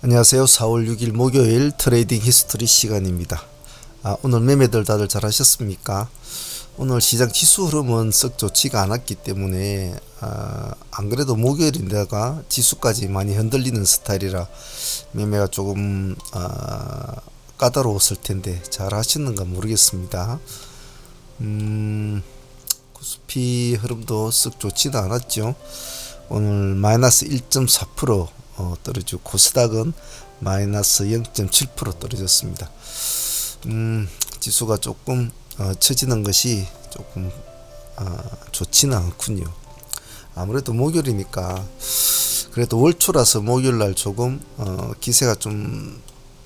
안녕하세요. 4월 6일 목요일 트레이딩 히스토리 시간입니다. 오늘 매매들 다들 잘 하셨습니까? 오늘 시장 지수 흐름은 썩 좋지가 않았기 때문에 안 그래도 목요일인데다가 지수까지 많이 흔들리는 스타일이라 매매가 조금 까다로웠을 텐데 잘 하셨는가 모르겠습니다. 코스피 흐름도 썩 좋지는 않았죠. 오늘 마이너스 1.4% 떨어지고 코스닥은 마이너스 0.7% 떨어졌습니다. 지수가 조금 처지는 것이 조금 좋지는 않군요. 아무래도 목요일이니까 그래도 월초라서 목요일날 조금 기세가 좀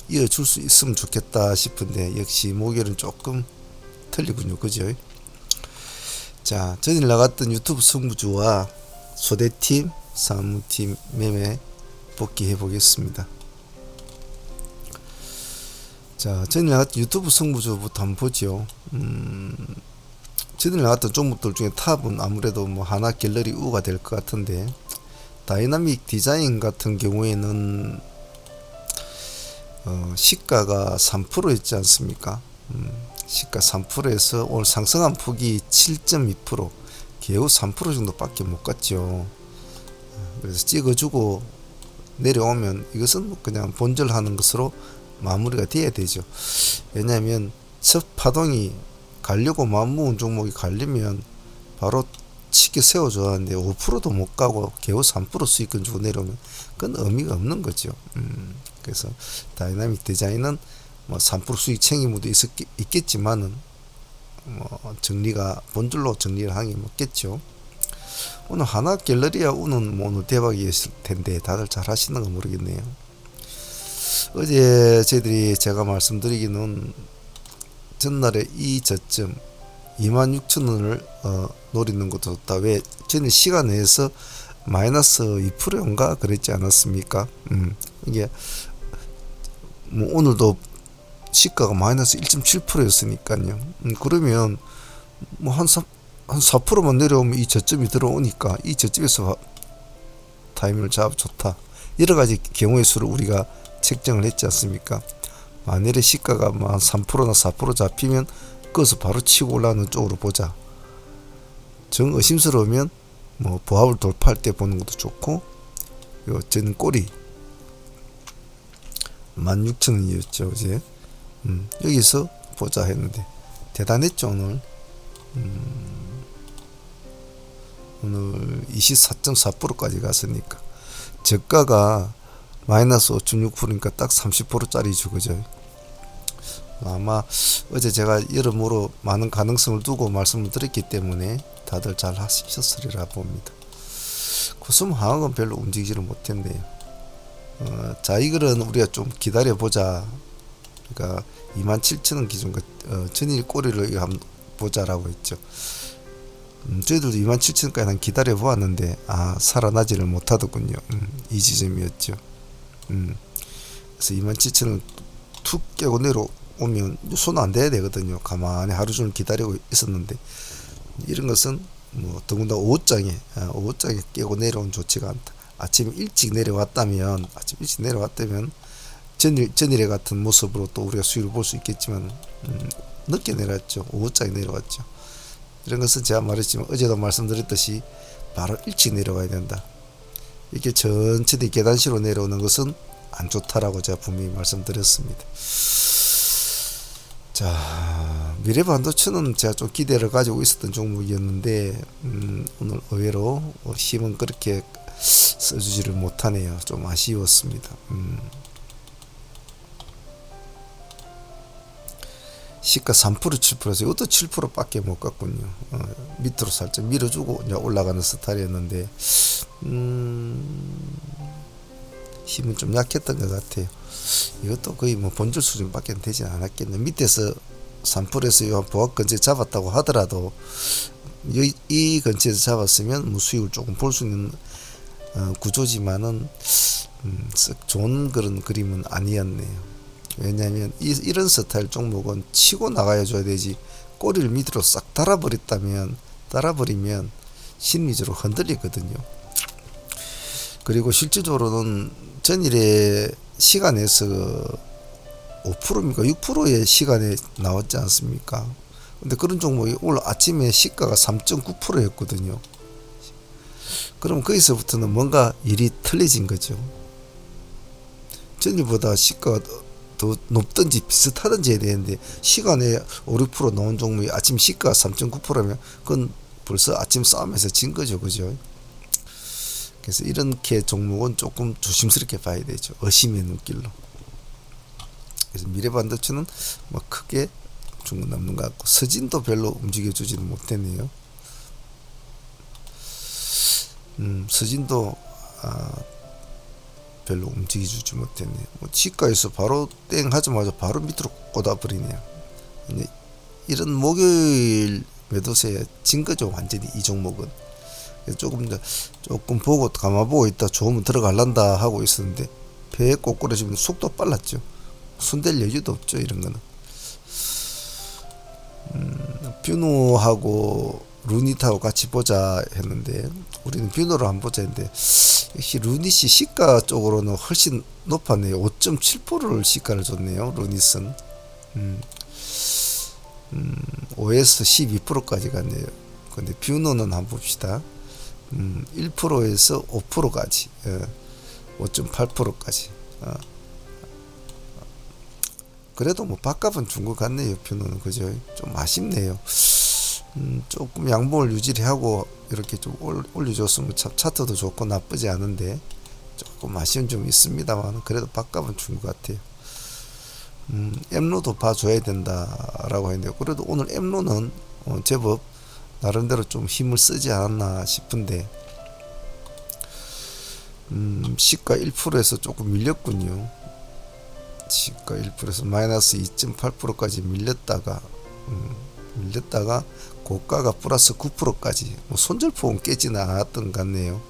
이어줄 수 있으면 좋겠다 싶은데 역시 목요일은 조금 틀리군요. 그죠? 자, 전일 나갔던 유튜브 승부주와 소대팀, 사무팀 매매 복귀해 보겠습니다. 자, 전일 나갔던 유튜브 승부주부터 한번 보죠. 전일 나갔던 종목들 중에 탑은 아무래도 뭐 하나 갤러리 우가 될 것 같은데, 다이나믹 디자인 같은 경우에는 시가가 3%였지 않습니까? 시가 3%에서 오늘 상승한 폭이 7.2%, 겨우 3% 정도밖에 못 갔죠. 그래서 찍어주고 내려오면 이것은 그냥 본절하는 것으로 마무리가 돼야 되죠. 왜냐하면 첫 파동이 가려고 마음먹은 종목이 갈리면 바로 치게 세워줘야 하는데 5%도 못 가고 겨우 3% 수익권 주고 내려오면 그건 의미가 없는 거죠. 그래서 다이나믹 디자인은 뭐 3% 수익 챙김도 있겠지만은 뭐 정리가 본질로 정리를 하는 게 맞겠죠. 오늘 하나 갤러리아 우는 뭐 오늘 대박이었을 텐데 다들 잘 하시는 거 모르겠네요. 어제 저희들이 제가 말씀드리기는 전날에 이 저점 26,000원을 노리는 것도 좋다. 왜 전에 시간 내에서 마이너스 2%인가 그랬지 않았습니까? 이게 뭐 오늘도 시가가 마이너스 1.7%였으니까요. 그러면 뭐 한 4%만 내려오면 이 저점이 들어오니까 이 저점에서 타이밍을 잡아 좋다. 여러가지 경우의 수를 우리가 책정을 했지 않습니까? 만일에 시가가 한 3%나 4% 잡히면 그것을 바로 치고 올라가는 쪽으로 보자. 정 의심스러우면 뭐 보합을 돌파할 때 보는 것도 좋고, 요 전 꼬리 16,000원이었죠 어제. 여기서 보자 했는데 대단했죠 오늘. 오늘 24.4%까지 갔으니까 저가가 마이너스 5.6%니까 딱 30%짜리죠. 그죠? 아마 어제 제가 여러모로 많은 가능성을 두고 말씀을 드렸기 때문에 다들 잘 하셨으리라 봅니다. 코스모 하락은 별로 움직이지를 못했네요. 자, 이거는 우리가 좀 기다려보자. 그러니까 27,000원 기준 전일 꼬리를 한번 보자라고 했죠. 저희들도 27,000원까지 한 기다려 보았는데 살아나지를 못하더군요. 이 지점이었죠. 그래서 27,000원 툭 깨고 내려오면 손 안 대야 되거든요. 가만히 하루 종일 기다리고 있었는데 이런 것은 뭐 더군다나 오후장에 깨고 내려온 좋지가 않다. 아침 일찍 내려왔다면 전일에 같은 모습으로 또 우리가 수익을 볼 수 있겠지만 늦게 내려왔죠. 오후장에 내려왔죠. 이런 것은 제가 말했지만 어제도 말씀드렸듯이 바로 일찍 내려가야 된다. 이렇게 천천히 계단식으로 내려오는 것은 안 좋다라고 제가 분명히 말씀드렸습니다. 자, 미래반도체는 제가 좀 기대를 가지고 있었던 종목이었는데 오늘 의외로 힘은 그렇게 써주지를 못하네요. 좀 아쉬웠습니다. 시가 3% 7%에서 이것도 7%밖에 못 갔군요. 밑으로 살짝 밀어주고 이제 올라가는 스타일이었는데 힘은 좀 약했던 것 같아요. 이것도 거의 뭐 본질 수준밖에 되지 않았겠네. 밑에서 3%에서 보합 근처에 잡았다고 하더라도 이 근처에서 잡았으면 뭐 수익을 조금 볼 수 있는 구조지만은 좋은 그런 그림은 아니었네요. 왜냐하면 이런 스타일 종목은 치고 나가야 줘야 되지, 꼬리를 밑으로 싹 달아버리면 심리적으로 흔들리거든요. 그리고 실질적으로는 전일에 시간에서 5%입니까 6%의 시간에 나왔지 않습니까? 근데 그런 종목이 오늘 아침에 시가가 3.9%였거든요. 그럼 거기서부터는 뭔가 일이 틀려진 거죠. 전일보다 시가가 더 높든지 비슷하든지 해야 되는데 시간에 5, 6% 나온 종목이 아침 시가가 3.9%면 그건 벌써 아침 싸움에서 진 거죠. 그죠? 그래서 이렇게 종목은 조금 조심스럽게 봐야 되죠. 의심의 눈길로. 그래서 미래반도체는 뭐 크게 중국 남는 것 같고 서진도 별로 움직여주지는 못했네요. 서진도 별로 움직여주지 못했네요. 뭐 시가에서 바로 땡 하자마자 바로 밑으로 꽂아버리네요. 이런 목요일 매도세에 진 거죠. 완전히 이 종목은. 조금 보고 감아보고 있다 좋으면 들어갈란다 하고 있었는데 배에 꼬꾸라지면 속도 빨랐죠. 손댈 여유도 없죠. 이런 거는. 뷰노하고 루닛하고 같이 보자 했는데 우리는 뷰노를 안 보자 했는데 역시 루닛이 시가 쪽으로는 훨씬 높았네요. 5.7%를 시가를 줬네요. 루닛은 5에서 12%까지 갔네요. 근데 뷰노는 한번 봅시다. 1%에서 5%까지 5.8%까지 그래도 뭐 밥값은 준 것 같네요. 뷰노는. 그죠? 좀 아쉽네요. 조금 양봉을 유지를 하고 이렇게 좀 올려줬으면 차트도 좋고 나쁘지 않은데 조금 아쉬운 점이 있습니다만 그래도 밥값은 준 것 같아요. 엠로도 봐줘야 된다라고 했는데 그래도 오늘 엠로는 제법 나름대로 좀 힘을 쓰지 않았나 싶은데 시가 1%에서 조금 밀렸군요. 시가 1%에서 마이너스 2.8%까지 밀렸다가 고가가 플러스 9%까지 뭐 손절폭은 깨지는 않았던 것 같네요.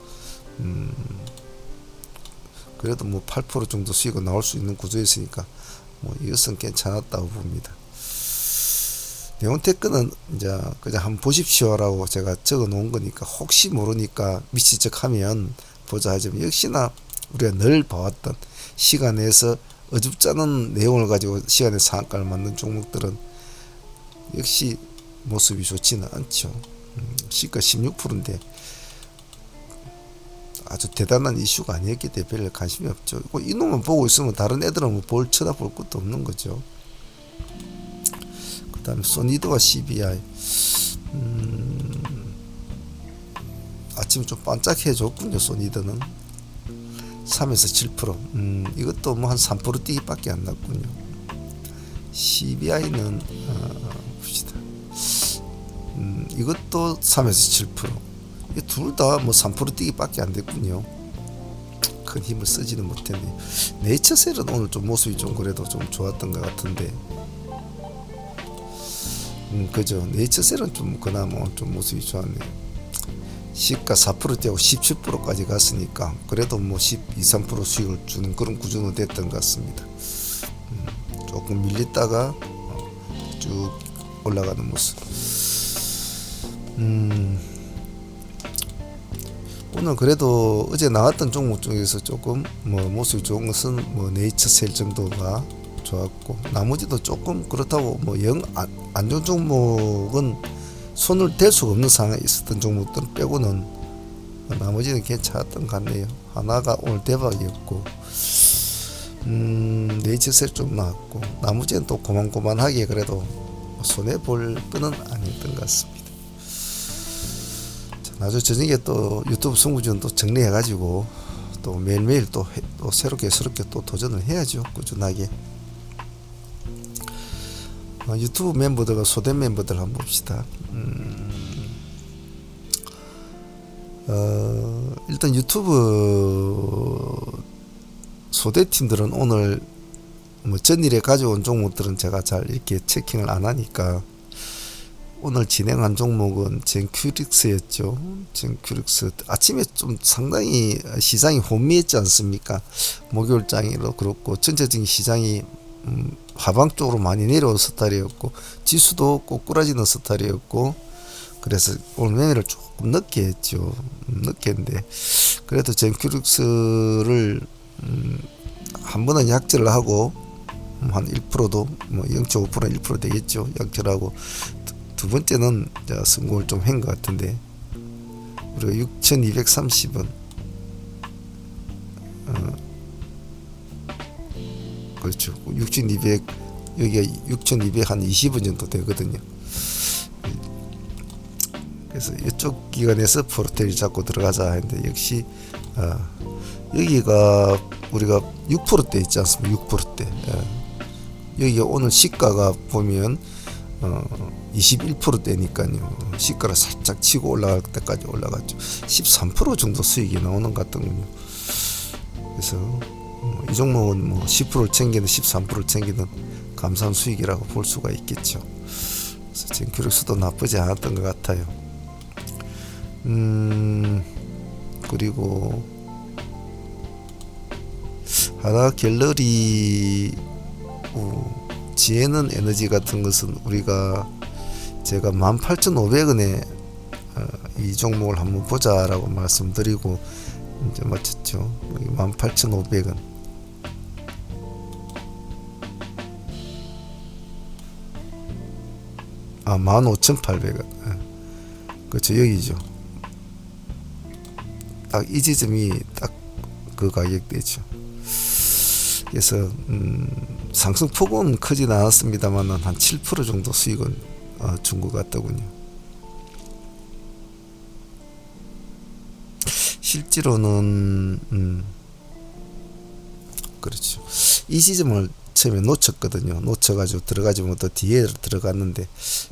그래도 뭐 8% 정도 수익은 나올 수 있는 구조였으니까 뭐 이것은 괜찮았다고 봅니다. 네온테크는 이제 그냥 한번 보십시오라고 제가 적어 놓은 거니까 혹시 모르니까 미치적하면 보자 하지만 역시나 우리가 늘 봐왔던 시간에서 어줍잖은 내용을 가지고 시간의 상한가를 만든 종목들은 역시 모습이 좋지는 않죠. 시가 16%인데 아주 대단한 이슈가 아니었기 때문에 별로 관심이 없죠. 이놈만 보고 있으면 다른 애들은 뭐 볼 쳐다볼 것도 없는 거죠. 그 다음에 소니드와 CBI 아침에 좀 반짝해 줬군요. 소니드는 3에서 7% 이것도 뭐 한 3% 뛰기밖에 안 났군요. CBI는 봅시다. 이것도 3에서 7% 둘 다 뭐 3% 뛰기밖에 안 됐군요. 큰 힘을 쓰지는 못했네요. 네이처셀은 오늘 좀 모습이 좀 그래도 좀 좋았던 것 같은데 그죠. 네이처셀은 좀 그나마 좀 모습이 좋았네요. 시가 4% 뛰고 17%까지 갔으니까 그래도 뭐 12, 3% 수익을 주는 그런 구조는 됐던 것 같습니다. 조금 밀렸다가 쭉 올라가는 모습. 오늘 그래도 어제 나왔던 종목 중에서 조금 뭐 모습이 좋은 것은 뭐 네이처셀 정도가 좋았고 나머지도 조금 그렇다고 뭐 영 안 좋은 종목은 손을 댈 수가 없는 상황에 있었던 종목들 빼고는 나머지는 괜찮았던 것 같네요. 하나가 오늘 대박이었고 네이처셀 좀 나왔고 나머지는 또 고만고만하게 그래도 손해볼 끈은 아니었던 것 같습니다. 자, 나중에 저녁에 또 유튜브 승부전 또 정리해가지고 또 매일매일 또 새롭게 또 도전을 해야죠. 꾸준하게. 유튜브 멤버들과 소대 멤버들 한번 봅시다. 일단 유튜브 소대팀들은 오늘 뭐 전일에 가져온 종목들은 제가 잘 이렇게 체킹을 안 하니까 오늘 진행한 종목은 젠큐릭스였죠. 젠큐릭스 아침에 좀 상당히 시장이 혼미했지 않습니까? 목요일장이로 그렇고 전체적인 시장이 하방 쪽으로 많이 내려온 스타일이었고 지수도 꼬꾸라지는 스타일이었고 그래서 오늘 매매를 조금 늦게 했죠. 늦게 했는데 그래도 젠큐릭스를 한 번은 약절을 하고 한 1%도 뭐 0.5% 1% 되겠죠. 약절하고 두 번째는 성공을 좀 한 것 같은데 우리가 6,230원 그렇죠. 6,200 여기가 6,200 한 20원 정도 되거든요. 그래서 이쪽 기간에서 포르테를 잡고 들어가자 했는데 역시 여기가 우리가 6%대 있지 않습니까? 6%대. 여기가 오늘 시가가 보면 21%대니까요. 시가를 살짝 치고 올라갈 때까지 올라갔죠. 13% 정도 수익이 나오는 것 같더군요. 그래서 이 종목은 뭐 10%를 챙기는 13%를 챙기는 감사한 수익이라고 볼 수가 있겠죠. 그래서 지금 기록수도 나쁘지 않았던 것 같아요. 그리고 하나 갤러리 지혜는 에너지 같은 것은 우리가 제가 18,500원에 이 종목을 한번 보자라고 말씀드리고 이제 맞췄죠. 18,500원. 아, 15,800원. 그렇죠. 여기죠. 딱 이 지점이 딱 그 가격대죠. 그래서 상승폭은 크진 않았습니다만 한 7% 정도 수익은 준 것 같더군요. 실제로는 그렇죠. 이 지점을 처음에 놓쳤거든요. 놓쳐가지고 들어가지 못해 뒤에 들어갔는데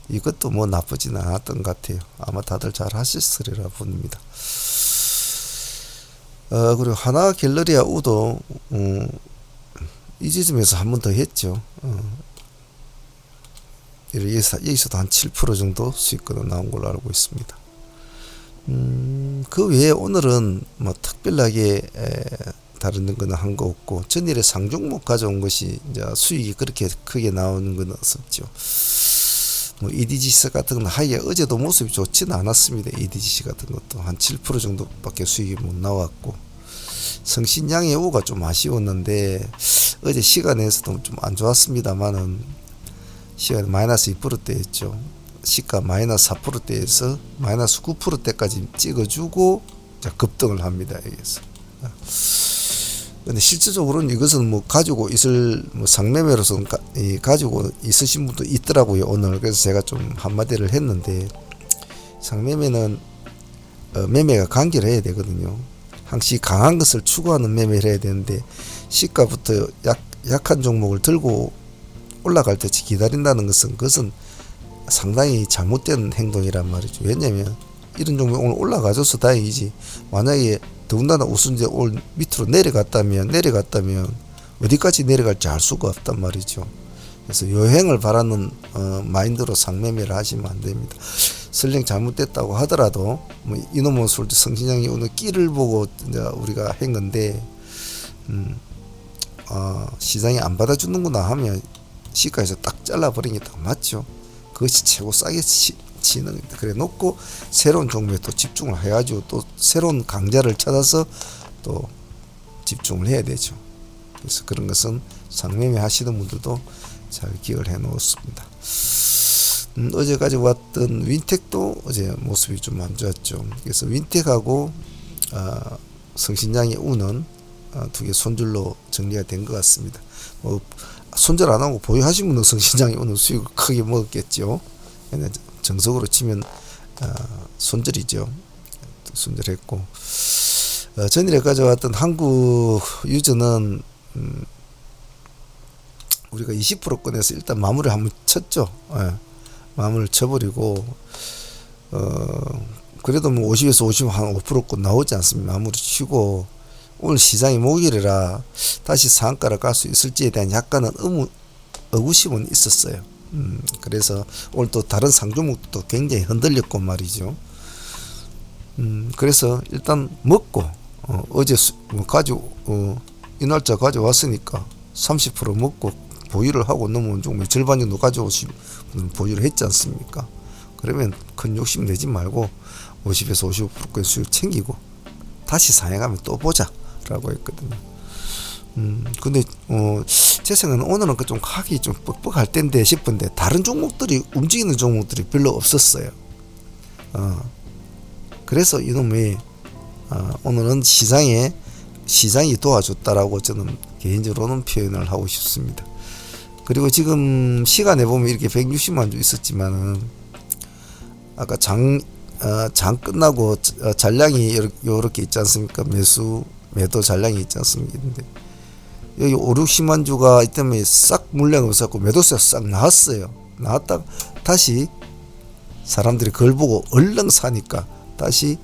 이것도 뭐 나쁘지는 않았던 것 같아요. 아마 다들 잘 하셨으리라 봅니다. 그리고 하나 갤러리아 우도 이 지점에서 한 번 더 했죠. 여기서도 한 7% 정도 수익권은 나온 걸로 알고 있습니다. 그 외에 오늘은 뭐 특별하게 다른 거는 한 거 없고 전일에 상종목 가져온 것이 이제 수익이 그렇게 크게 나오는 건 없었죠. 뭐 EDGC 같은 건 하기가 어제도 모습이 좋지는 않았습니다. EDGC 같은 것도 한 7% 정도밖에 수익이 못 나왔고 성신양의 우가 좀 아쉬웠는데 어제 시간에서도 좀 안 좋았습니다만은 시간 마이너스 2%대였죠. 시가 마이너스 4%대에서 마이너스 9%대까지 찍어주고 급등을 합니다. 여기서. 근데 실질적으로는 이것은 뭐 가지고 있을 뭐 상매매로서 가지고 있으신 분도 있더라고요. 오늘 그래서 제가 좀 한마디를 했는데 상매매는 매매가 간결해야 되거든요. 항시 강한 것을 추구하는 매매를 해야 되는데 시가부터 약한 종목을 들고 올라갈 때 기다린다는 것은 그것은 상당히 잘못된 행동이란 말이죠. 왜냐면 이런 종목이 오늘 올라가줘서 다행이지 만약에 더군다나 우선제 올 밑으로 내려갔다면 어디까지 내려갈지 알 수가 없단 말이죠. 그래서 요행을 바라는 마인드로 상매매를 하시면 안 됩니다. 설령 잘못됐다고 하더라도 뭐 이놈은 솔직히 성신양이 오늘 끼를 보고 이제 우리가 한 건데 시장이 안 받아주는구나 하면 시가에서 딱 잘라버리는 게 딱 맞죠. 그것이 최고 싸게 치는 그래 놓고 새로운 종목에 또 집중을 해가지고 또 새로운 강자를 찾아서 또 집중을 해야 되죠. 그래서 그런 것은 상매매 하시는 분들도 잘 기억을 해 놓습니다. 어제까지 왔던 윈텍도 어제 모습이 좀 안 좋았죠. 그래서 윈텍하고 성신양의 우는 두 개 손절로 정리가 된 것 같습니다. 뭐 손절 안 하고 보유하신 분은 성신양의 우는 수익을 크게 먹었겠죠. 정석으로 치면 손절이죠. 손절했고 전일에 가져왔던 한국 유저는 우리가 20%권에서 일단 마무리를 한번 쳤죠. 마무리를 쳐버리고 그래도 뭐 50에서 50 한 5%권 나오지 않습니까? 마무리 치고 오늘 시장이 목요일이라 다시 상한가를 갈 수 있을지에 대한 약간은 의구심은 있었어요. 그래서 오늘 또 다른 상종목도 굉장히 흔들렸고 말이죠. 그래서 일단 먹고 어제 가지고 이 날짜 가져왔으니까 30% 먹고 보유를 하고 넘어온 종목 절반 정도 가져오시면 보유를 했지 않습니까? 그러면 큰 욕심 내지 말고 50에서 55%의 수익 챙기고 다시 상해가면 또 보자 라고 했거든요. 근데 제 생각은 오늘은 그 좀 하기 좀 뻑뻑할 텐데 싶은데 다른 종목들이 움직이는 종목들이 별로 없었어요. 그래서 이놈이 오늘은 시장이 도와줬다라고 저는 개인적으로는 표현을 하고 싶습니다. 그리고 지금 시간에 보면 이렇게 160만 주 있었지만은 아까 장 끝나고 잔량이 요렇게 있지 않습니까? 매도 잔량이 있지 않습니까? 근데 여기 5, 60만 주가 이 때문에 싹 물량이 없었고 매도세가 싹 나왔어요. 나왔다가 다시 사람들이 그걸 보고 얼른 사니까 다시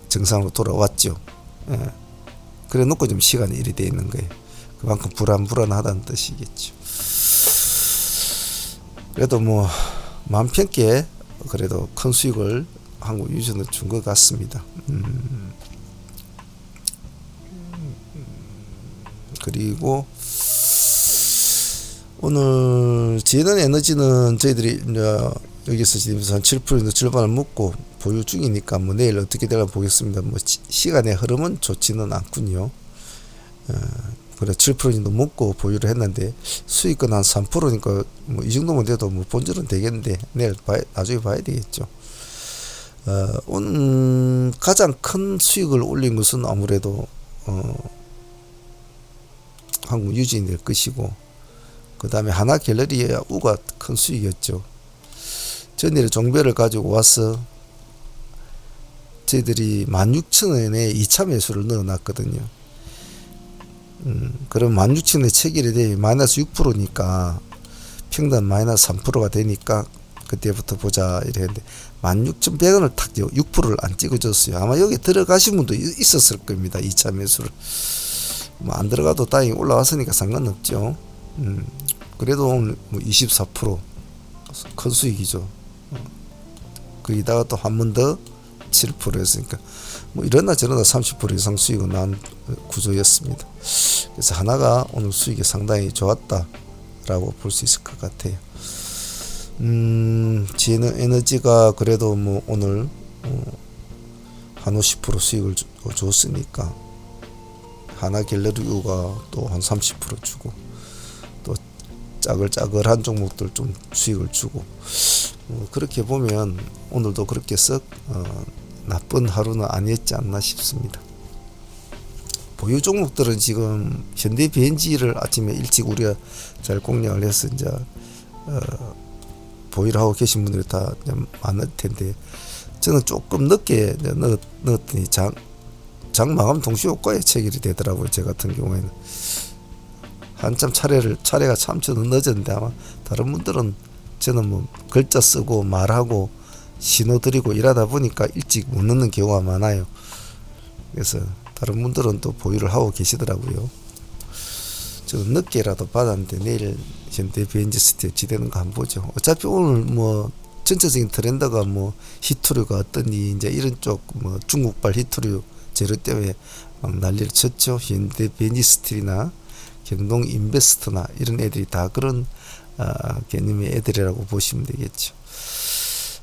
정상으로 돌아왔죠. 예. 그래 놓고 좀 시간이 이리 돼 있는 거예요. 그만큼 불안하다는 뜻이겠죠. 그래도 뭐 마음 편게 그래도 큰 수익을 한국 유전을 준 것 같습니다. 그리고 오늘 지혜는 에너지는 저희들이 이제 여기서 지금 한 7% 절반을 먹고 보유 중이니까 뭐 내일 어떻게 될까 보겠습니다. 뭐 시간의 흐름은 좋지는 않군요. 그래 7% 정도 먹고 보유를 했는데 수익은 한 3%니까 뭐 이 정도면 돼도 뭐 본전은 되겠는데 내일 나중에 봐야 되겠죠. 오늘 가장 큰 수익을 올린 것은 아무래도 한국 유진이 될 것이고, 그 다음에 하나 갤러리의 우가 큰 수익이었죠. 전일에 종별을 가지고 와서 저희들이 16,000원에 2차 매수를 넣어놨거든요. 그럼 16,000원에 체결이 되면 마이너스 6%니까 평단 마이너스 3%가 되니까 그때부터 보자 이랬는데 16,100원을 탁 6%를 안 찍어줬어요. 아마 여기 들어가신 분도 있었을 겁니다. 2차 매수를. 뭐 안 들어가도 다행히 올라왔으니까 상관없죠. 그래도 오늘 뭐 24% 큰 수익이죠. 거기다가 또 한 번 더 7% 했으니까 뭐 이러나 저러나 30% 이상 수익은 난 구조였습니다. 그래서 하나가 오늘 수익이 상당히 좋았다라고 볼 수 있을 것 같아요. 지혜는 에너지가 그래도 뭐 오늘 한 50% 수익을 줬으니까 하나 갤러리우가 또 한 30% 주고 또 짜글짜글한 종목들 좀 수익을 주고 그렇게 보면 오늘도 그렇게 썩 나쁜 하루는 아니었지 않나 싶습니다. 보유 종목들은 지금 현대 BNG를 아침에 일찍 우리가 잘 공략을 해서 이제 보유를 하고 계신 분들이 다 많을 텐데 저는 조금 늦게 넣었더니 장 마감 동시 효과에 체결이 되더라고요. 제 같은 경우에는 한참 차례가 참 저는 늦었는데 아마 다른 분들은 저는 뭐 글자 쓰고 말하고 신호 드리고 이러다 보니까 일찍 못 넣는 경우가 많아요. 그래서 다른 분들은 또 보유를 하고 계시더라고요. 저는 늦게라도 받았는데 내일 현대 BNG 스틸 지되는 거 한번 보죠. 어차피 오늘 뭐 전체적인 트렌드가 뭐 히토류가 어떠니 이제 이런 쪽 뭐 중국발 히토류 재료 때문에 막 난리를 쳤죠. 현대 BNG 스틸이나 경동 인베스트나 이런 애들이 다 그런 개념의 애들이라고 보시면 되겠죠.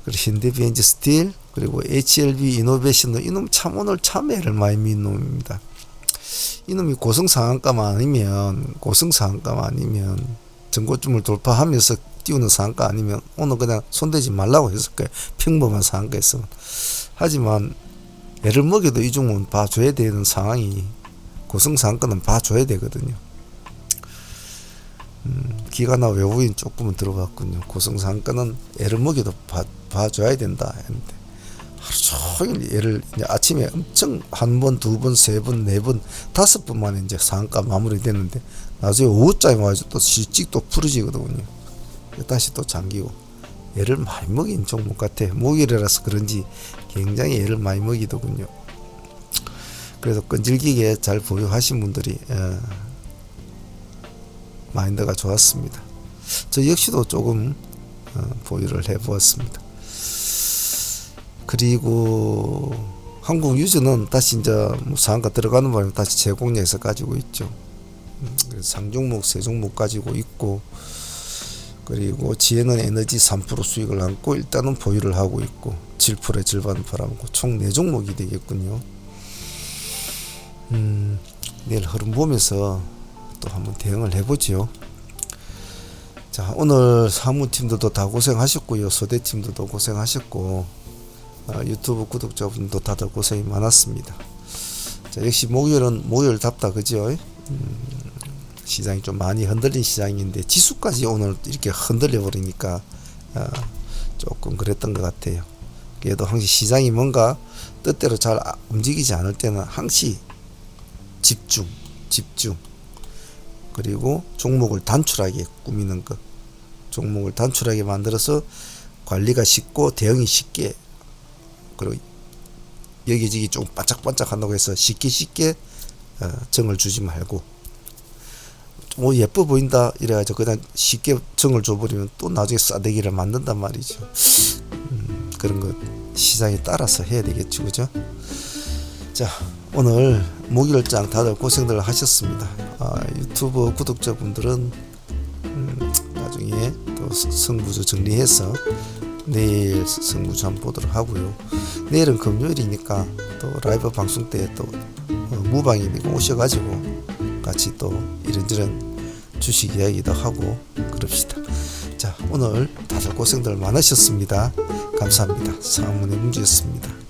그리고 현대 BNG 스틸 그리고 HLB 이노베이션도 이놈 참 오늘 참 애를 많이 민 놈입니다. 이놈이 고성상한가만 아니면 전고점을 돌파하면서 띄우는 상한가 아니면 오늘 그냥 손대지 말라고 했을 거예요. 평범한 상한가였으면. 하지만 애를 먹여도 이 종목은 봐줘야 되는 상황이 고성상한가는 봐줘야 되거든요. 기관나 외부인 조금은 들어봤군요. 고성상한가는 애를 먹여도 봐줘야 된다 했는데 하루 종일 얘를 이제 아침에 엄청 한 번, 두 번, 세 번, 네 번, 다섯 번 만에 이제 상한가 마무리됐는데 나중에 오후쯤에 와서 또 실직 또 풀어지거든요. 다시 또 잠기고 얘를 많이 먹인 종목 같아. 목요일이라서 그런지 굉장히 얘를 많이 먹이더군요. 그래서 끈질기게 잘 보유하신 분들이 마인드가 좋았습니다. 저 역시도 조금 보유를 해보았습니다. 그리고 한국 유저는 다시 이제 상한가 들어가는 바람에 다시 재공략해서 가지고 있죠. 상종목, 세종목 가지고 있고, 그리고 지혜는 에너지 3% 수익을 안고 일단은 보유를 하고 있고 7%의 절반을 팔아먹고 총 4종목이 되겠군요. 내일 흐름 보면서 또 한번 대응을 해보지요. 자, 오늘 사무팀들도 다 고생하셨고요. 소대팀들도 고생하셨고, 유튜브 구독자분도 다들 고생이 많았습니다. 자, 역시 목요일은 목요일답다, 그죠? 시장이 좀 많이 흔들린 시장인데 지수까지 오늘 이렇게 흔들려 버리니까 조금 그랬던 것 같아요. 그래도 항시 시장이 뭔가 뜻대로 잘 움직이지 않을 때는 항시 집중 그리고 종목을 단출하게 꾸미는 것, 종목을 단출하게 만들어서 관리가 쉽고 대응이 쉽게, 그리고 여기저기 좀 반짝반짝 한다고 해서 쉽게 정을 주지 말고, 뭐 예뻐 보인다 이래가지고 그냥 쉽게 정을 줘버리면 또 나중에 싸대기를 만든단 말이죠. 그런 거 시장에 따라서 해야 되겠죠, 그죠? 자, 오늘 목요일장 다들 고생들 하셨습니다. 유튜브 구독자분들은 나중에 또 승부주 정리해서 내일 승부주 한번 보도록 하고요. 내일은 금요일이니까 또 라이브 방송 때 또 무방이니까 오셔가지고 같이 또 이런저런 주식 이야기도 하고 그럽시다. 자, 오늘 다들 고생들 많으셨습니다. 감사합니다. 상문의 문주였습니다.